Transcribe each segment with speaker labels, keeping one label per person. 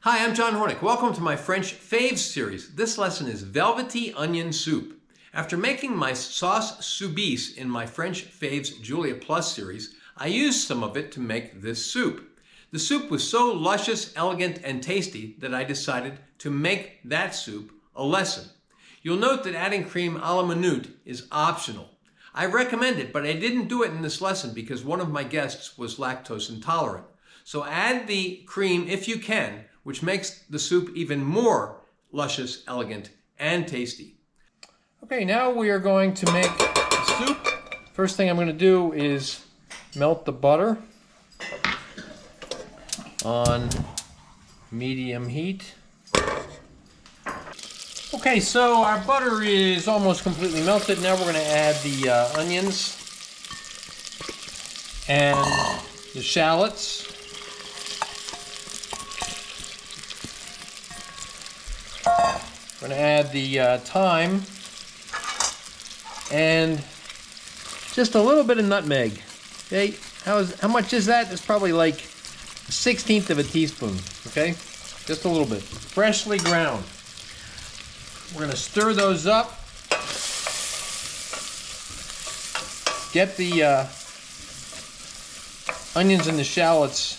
Speaker 1: Hi, I'm John Hornick. Welcome to my French Faves series. This lesson is Velvety onion soup. After making my Sauce Soubise in my French Faves Julia Plus series, I used some of it to make this soup. The soup was so luscious, elegant, and tasty that I decided to make that soup a lesson. You'll note that adding cream a la minute is optional. I recommend it, but I didn't do it in this lesson because one of my guests was lactose intolerant. So add the cream if you can, which makes the soup even more luscious, elegant, and tasty. Okay, now we are going to make the soup. First thing I'm going to do is melt the butter on medium heat. Okay, so our butter is almost completely melted. Now we're going to add the onions and the shallots. We're going to add the thyme and just a little bit of nutmeg. Okay, how much is that? It's probably like 1/16 of a teaspoon. Okay, just a little bit, freshly ground. We're going to stir those up. Get the onions and the shallots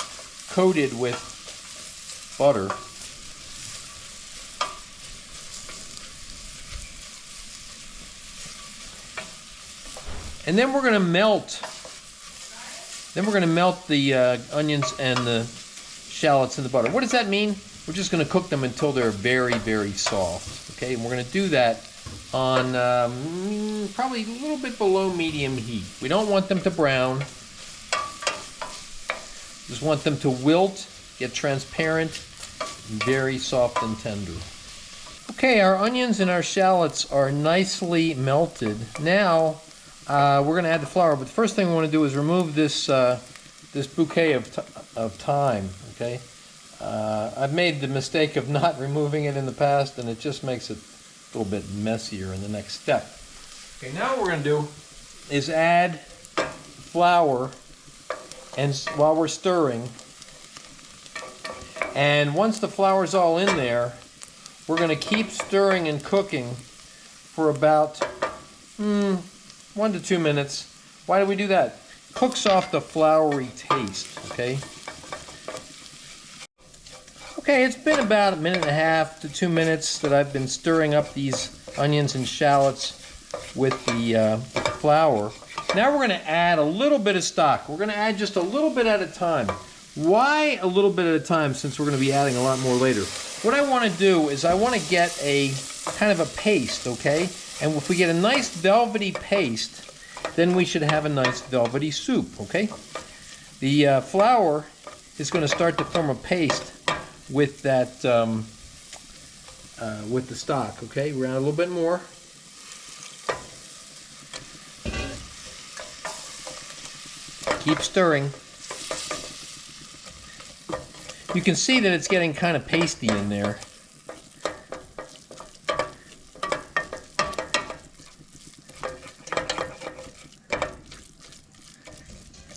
Speaker 1: coated with butter. And then we're going to melt. Then we're going to melt the onions and the shallots in the butter. What does that mean? We're just going to cook them until they're very, very soft. Okay, and we're going to do that on probably a little bit below medium heat. We don't want them to brown. Just want them to wilt, get transparent, very soft and tender. Okay, our onions and our shallots are nicely melted. Now we're going to add the flour, but the first thing we want to do is remove this this bouquet of thyme. Okay, I've made the mistake of not removing it in the past, and it just makes it a little bit messier in the next step. Okay, now what we're going to do is add flour, and while we're stirring, and once the flour's all in there, we're going to keep stirring and cooking for about 1 to 2 minutes. Why do we do that? Cooks off the floury taste, okay? Okay, it's been about 1.5 to 2 minutes that I've been stirring up these onions and shallots with the flour. Now we're going to add a little bit of stock. We're going to add just a little bit at a time. Why a little bit at a time, since we're going to be adding a lot more later? What I want to do is I want to get a kind of a paste, okay? And if we get a nice velvety paste, then we should have a nice velvety soup, okay? The flour is going to start to form a paste with that, with the stock, okay? We're going to add a little bit more. Keep stirring. You can see that it's getting kind of pasty in there.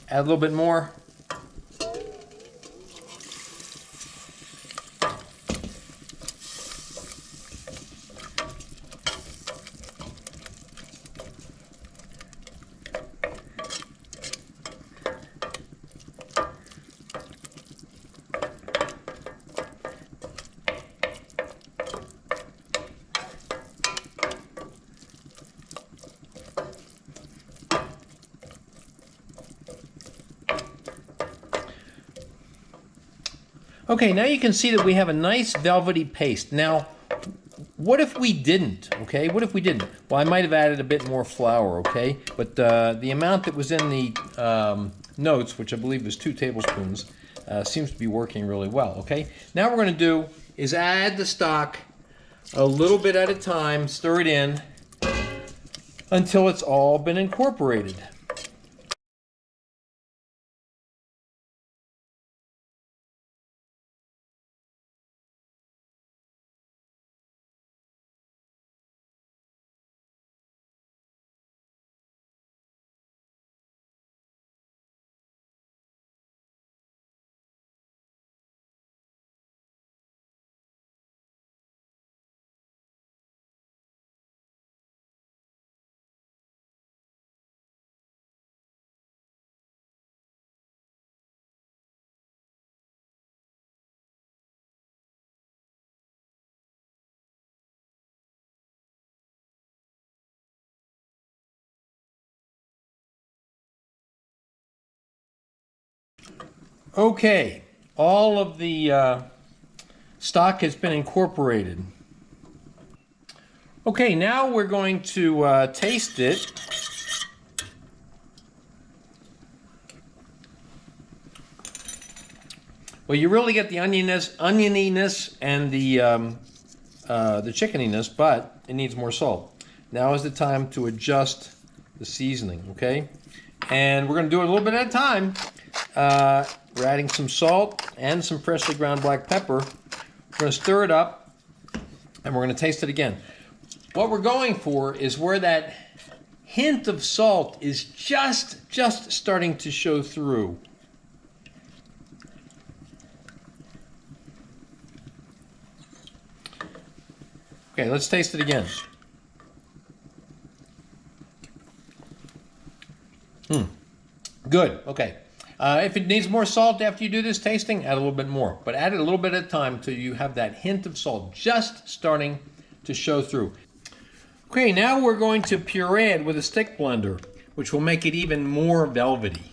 Speaker 1: Add a little bit more. Okay, now you can see that we have a nice velvety paste. Now, what if we didn't, okay? What if we didn't? Well, I might have added a bit more flour, okay? But the amount that was in the notes, which I believe was 2 tablespoons, seems to be working really well, okay? Now what we're going to do is add the stock a little bit at a time, stir it in until it's all been incorporated. Okay, all of the stock has been incorporated. Okay, now we're going to taste it. Well, you really get the onioniness and the chickeniness, but it needs more salt. Now is the time to adjust the seasoning, okay? And we're going to do it a little bit at a time. We're adding some salt and some freshly ground black pepper. We're going to stir it up, and we're going to taste it again. What we're going for is where that hint of salt is just starting to show through. Okay, let's taste it again. Good, okay. If it needs more salt after you do this tasting, add a little bit more. But add it a little bit at a time till you have that hint of salt just starting to show through. Okay, now we're going to puree it with a stick blender, which will make it even more velvety.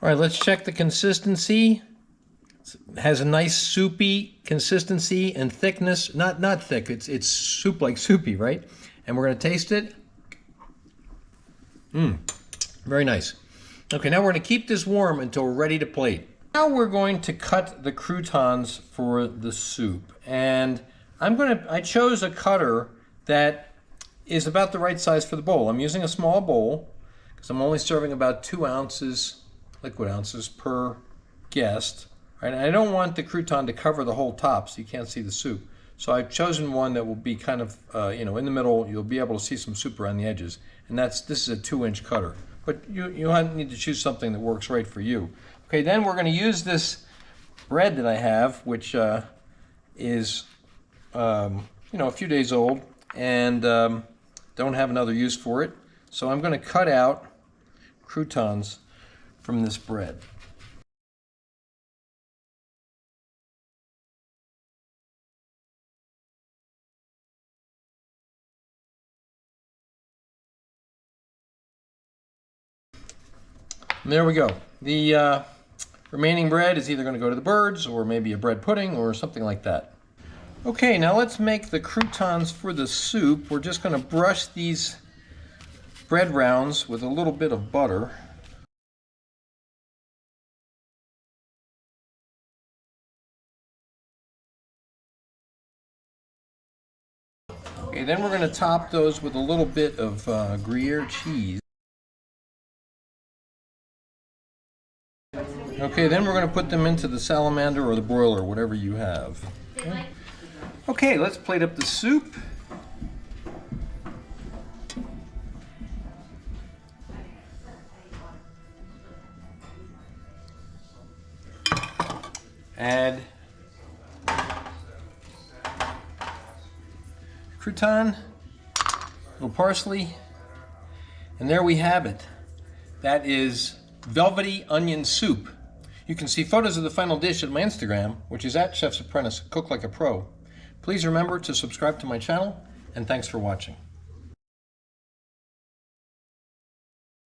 Speaker 1: All right, let's check the consistency. It has a nice soupy consistency and thickness. Not thick, it's soup like soupy, right? And we're gonna taste it. Very nice. Okay, now we're gonna keep this warm until we're ready to plate. Now we're going to cut the croutons for the soup. And I chose a cutter that is about the right size for the bowl. I'm using a small bowl because I'm only serving about 2 ounces, liquid ounces per guest. Right? And I don't want the crouton to cover the whole top so you can't see the soup. So I've chosen one that will be kind of, in the middle. You'll be able to see some soup around the edges. And this is a 2-inch cutter. But you need to choose something that works right for you. Okay, then we're going to use this bread that I have, which is, a few days old and don't have another use for it. So I'm going to cut out croutons from this bread. And there we go. The remaining bread is either going to go to the birds or maybe a bread pudding or something like that. Okay, now let's make the croutons for the soup. We're just going to brush these bread rounds with a little bit of butter. Okay, then we're going to top those with a little bit of Gruyere cheese. Okay, then we're going to put them into the salamander or the broiler, whatever you have. Okay, let's plate up the soup. Add crouton, a little parsley, and there we have it. That is velvety onion soup. You can see photos of the final dish at my Instagram, which is @Chef's Apprentice, Cook Like a Pro. Please remember to subscribe to my channel, and thanks for watching.